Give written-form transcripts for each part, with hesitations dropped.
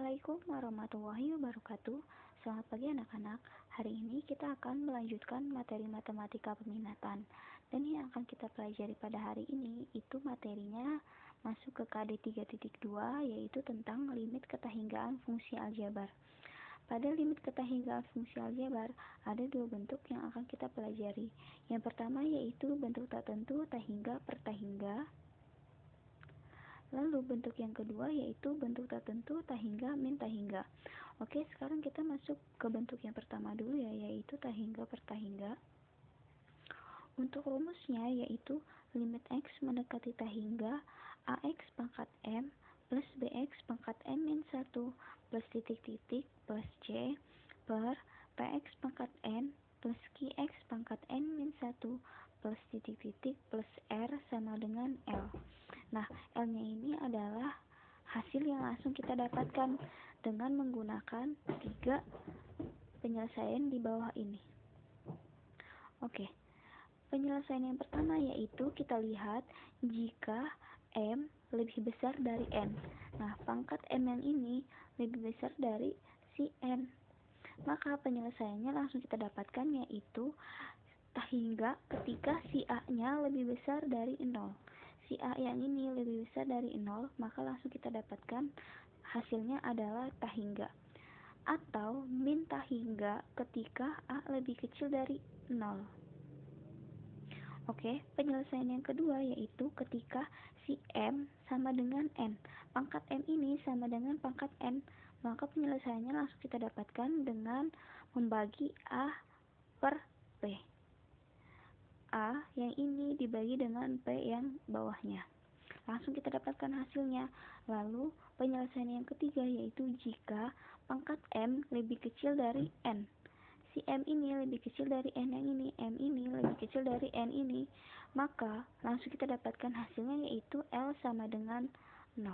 Assalamualaikum warahmatullahi wabarakatuh. Selamat pagi anak-anak. Hari ini kita akan melanjutkan materi matematika peminatan. Dan yang akan kita pelajari pada hari ini itu materinya masuk ke KD 3.2, yaitu tentang limit ketahinggaan fungsi aljabar. Pada limit ketahinggaan fungsi aljabar ada dua bentuk yang akan kita pelajari. Yang pertama yaitu bentuk tak tentu tahingga per tahingga. Lalu bentuk yang kedua yaitu bentuk tak tentu tahingga min tahingga. Oke, sekarang kita masuk ke bentuk yang pertama dulu ya, yaitu tahingga per tahingga. Untuk rumusnya yaitu limit x mendekati tahingga ax pangkat m plus bx pangkat m min 1 plus titik-titik plus c per px pangkat n plus qx pangkat n min 1 plus titik-titik plus r sama dengan L. Nah, L-nya ini adalah hasil yang langsung kita dapatkan dengan menggunakan 3 penyelesaian di bawah ini. Oke, penyelesaian yang pertama yaitu kita lihat jika M lebih besar dari N. Nah, pangkat M yang ini lebih besar dari si N. Maka penyelesaiannya langsung kita dapatkan yaitu tahingga ketika si A-nya lebih besar dari 0. Si A yang ini lebih besar dari 0, maka langsung kita dapatkan hasilnya adalah tahingga. Atau min tahingga ketika A lebih kecil dari 0. Oke, penyelesaian yang kedua yaitu ketika si M sama dengan N. Pangkat M ini sama dengan pangkat N, maka penyelesaiannya langsung kita dapatkan dengan membagi A per P. A yang ini dibagi dengan P yang bawahnya. Langsung kita dapatkan hasilnya. Lalu penyelesaian yang ketiga yaitu jika pangkat M lebih kecil dari N. Si M ini lebih kecil dari N yang ini, M ini lebih kecil dari N ini, maka langsung kita dapatkan hasilnya yaitu L sama dengan 0.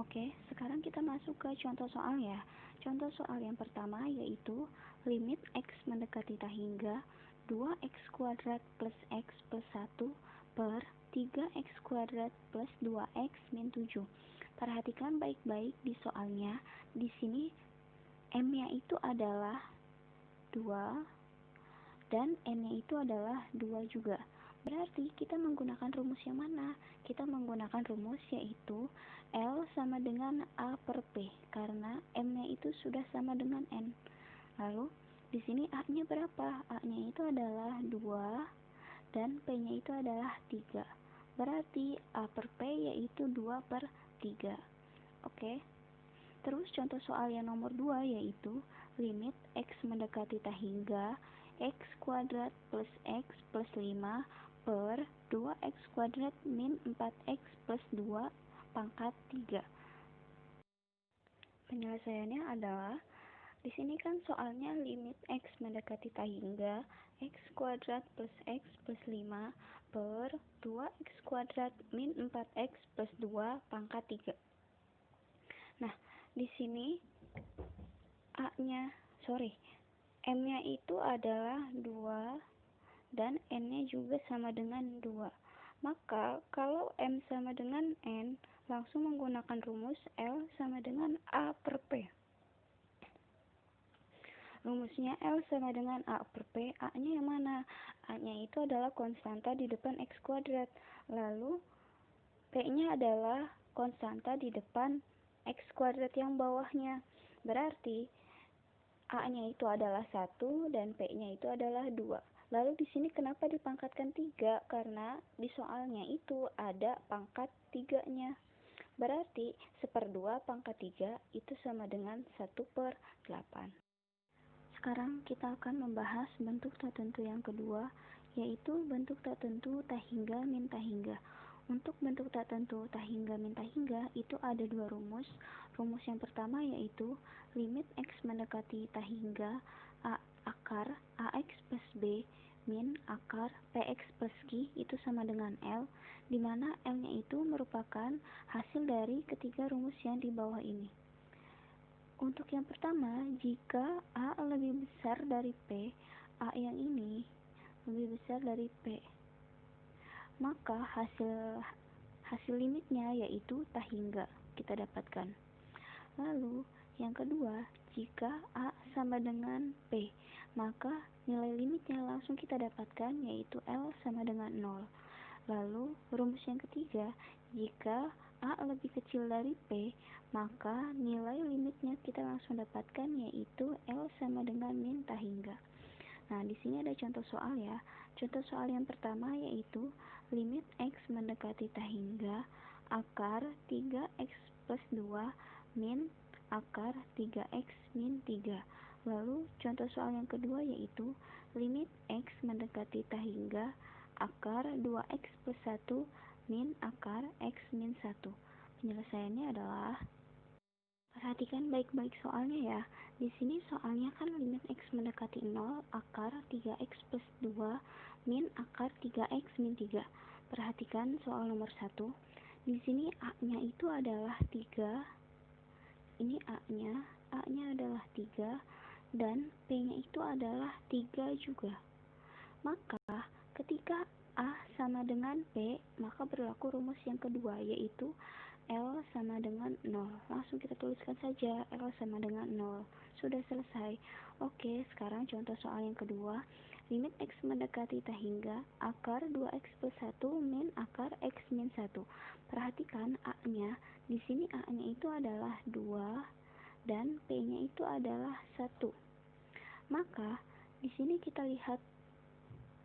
Oke, sekarang kita masuk ke contoh soal ya. Contoh soal yang pertama yaitu limit x mendekati tahingga 2x kuadrat plus x plus 1 per 3x kuadrat plus 2x min 7. Perhatikan baik-baik di soalnya. Di sini M-nya itu adalah 2 dan N-nya itu adalah 2 juga. Berarti kita menggunakan rumus yang mana? Kita menggunakan rumus yaitu L sama dengan A per P, karena M-nya itu sudah sama dengan N. Lalu di sini A-nya berapa? A-nya itu adalah 2 dan P-nya itu adalah 3. Berarti A per P yaitu 2 per 3. Oke. Terus contoh soal yang nomor 2 yaitu limit x mendekati tahingga x kuadrat plus x plus 5 per 2x kuadrat min 4x plus 2 pangkat 3. Penyelesaiannya adalah di sini kan soalnya limit x mendekati tahingga x kuadrat plus x plus 5 per 2x kuadrat min 4x plus 2 pangkat 3. Nah, di sini M-nya itu adalah 2 dan N-nya juga sama dengan 2. Maka kalau M sama dengan N, langsung menggunakan rumus L sama dengan A per P. Rumusnya L sama dengan A per P, A-nya yang mana? A-nya itu adalah konstanta di depan X kuadrat. Lalu P-nya adalah konstanta di depan X kuadrat yang bawahnya. Berarti A-nya itu adalah 1 dan P-nya itu adalah 2. Lalu di sini kenapa dipangkatkan 3? Karena di soalnya itu ada pangkat 3-nya. Berarti 1/2 pangkat 3 itu sama dengan 1/8. Sekarang kita akan membahas bentuk tak tentu yang kedua, yaitu bentuk tak tentu tahingga min tahingga. Untuk bentuk tak tentu tahingga min tahingga itu ada dua rumus. Rumus yang pertama yaitu limit x mendekati tahingga akar ax plus b min akar px plus q itu sama dengan L, di mana L-nya itu merupakan hasil dari ketiga rumus yang di bawah ini. Untuk yang pertama, jika A lebih besar dari P, A yang ini lebih besar dari P, maka hasil limitnya yaitu tahingga. kita dapatkan. Lalu yang kedua, jika A sama dengan P, maka nilai limitnya langsung kita dapatkan, yaitu L sama dengan 0. Lalu rumus yang ketiga, jika A lebih kecil dari P, maka nilai limitnya kita langsung dapatkan, yaitu L sama dengan min tak hingga. Nah, di sini ada contoh soal ya. Contoh soal yang pertama yaitu limit X mendekati tak hingga akar 3X plus 2 min akar 3X min 3. Lalu contoh soal yang kedua yaitu limit X mendekati tak hingga akar 2X plus 1 min akar X min 1. Penyelesaiannya adalah, perhatikan baik-baik soalnya ya. Di sini soalnya kan limit X mendekati 0 akar 3X plus 2 min akar 3X min 3. Perhatikan soal nomor 1. Di sini A-nya itu adalah 3. Ini A-nya adalah 3 dan P-nya itu adalah 3 juga. Maka ketika A sama dengan P, maka berlaku rumus yang kedua yaitu L sama dengan 0. Langsung kita tuliskan saja L sama dengan 0. Sudah selesai. Oke, sekarang contoh soal yang kedua. Limit X mendekati tak hingga akar 2X plus 1 min akar X min 1. Perhatikan A-nya. Di sini A-nya itu adalah 2 dan P-nya itu adalah 1. Maka di sini kita lihat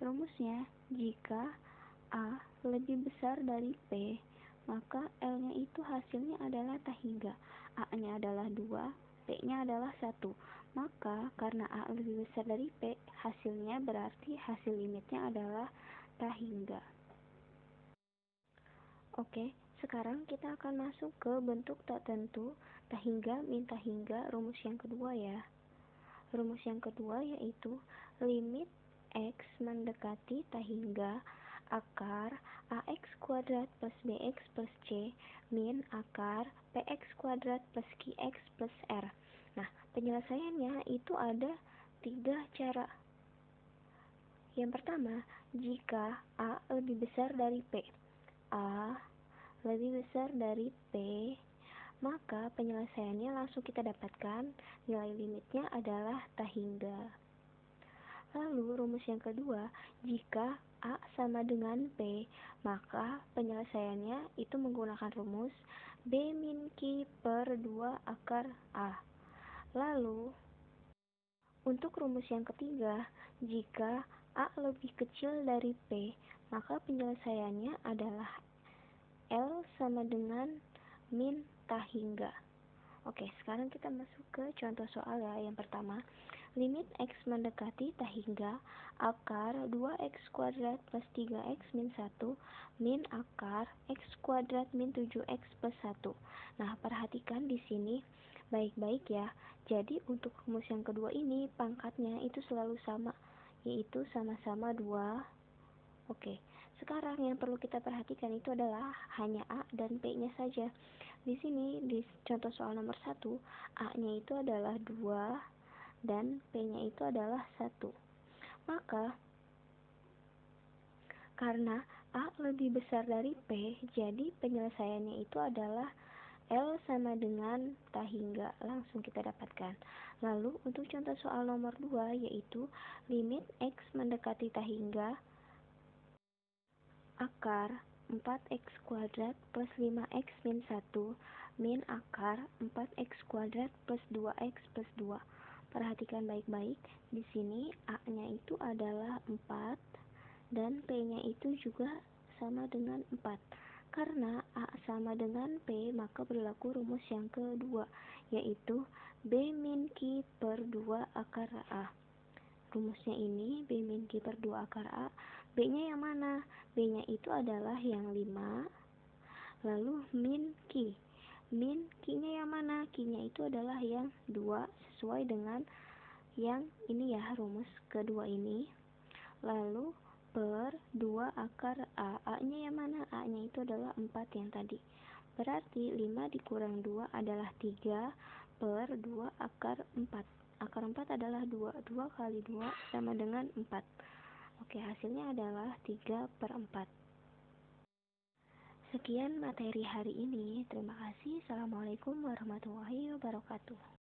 rumusnya, jika A lebih besar dari P, maka L-nya itu hasilnya adalah tak hingga. A-nya adalah 2, P-nya adalah 1. Maka karena A lebih besar dari P, hasilnya berarti hasil limitnya adalah tak hingga. Oke, sekarang kita akan masuk ke bentuk tak tentu, tak hingga, min tak hingga, rumus yang kedua ya. Rumus yang kedua yaitu limit X mendekati tak hingga akar AX kuadrat plus BX plus C min akar PX kuadrat plus QX plus R. Nah, penyelesaiannya itu ada 3 cara. Yang pertama, jika A lebih besar dari P. A lebih besar dari P, maka penyelesaiannya langsung kita dapatkan, nilai limitnya adalah tak hingga. Lalu rumus yang kedua, jika A sama dengan P, maka penyelesaiannya itu menggunakan rumus B min Q per 2 akar A. Lalu untuk rumus yang ketiga, jika A lebih kecil dari P, maka penyelesaiannya adalah L sama dengan min tak hingga. Oke, sekarang kita masuk ke contoh soal ya. Yang pertama, limit X mendekati tak hingga akar 2X kuadrat plus 3X min 1 min akar X kuadrat min 7X plus 1. Nah, perhatikan di sini baik-baik ya. Jadi untuk rumus yang kedua ini pangkatnya itu selalu sama, yaitu sama-sama 2. Oke, sekarang yang perlu kita perhatikan itu adalah hanya A dan P-nya saja. Di sini di contoh soal nomor 1, A-nya itu adalah 2 dan P-nya itu adalah 1. Maka karena A lebih besar dari P, jadi penyelesaiannya itu adalah L sama dengan tak hingga, langsung kita dapatkan. Lalu untuk contoh soal nomor 2 yaitu limit X mendekati tak hingga akar 4X kuadrat plus 5X min 1 min akar 4X kuadrat plus 2X plus 2. Perhatikan baik-baik, di sini A-nya itu adalah 4 dan P-nya itu juga sama dengan 4. Karena A sama dengan P, maka berlaku rumus yang kedua, yaitu B min Q per 2 akar A. Rumusnya ini B min Q per 2 akar A. B-nya yang mana? B-nya itu adalah yang 5. Lalu min Q. Min Q-nya yang mana? Q-nya itu adalah yang 2, sesuai dengan yang ini ya, rumus kedua ini. Lalu per 2 akar A. A-nya yang mana? A-nya itu adalah 4 yang tadi. Berarti 5 dikurang 2 adalah 3 per 2 akar 4. Akar 4 adalah 2. 2 kali 2 sama dengan 4. Oke, hasilnya adalah 3 per 4. Sekian materi hari ini. Terima kasih. Wassalamualaikum warahmatullahi wabarakatuh.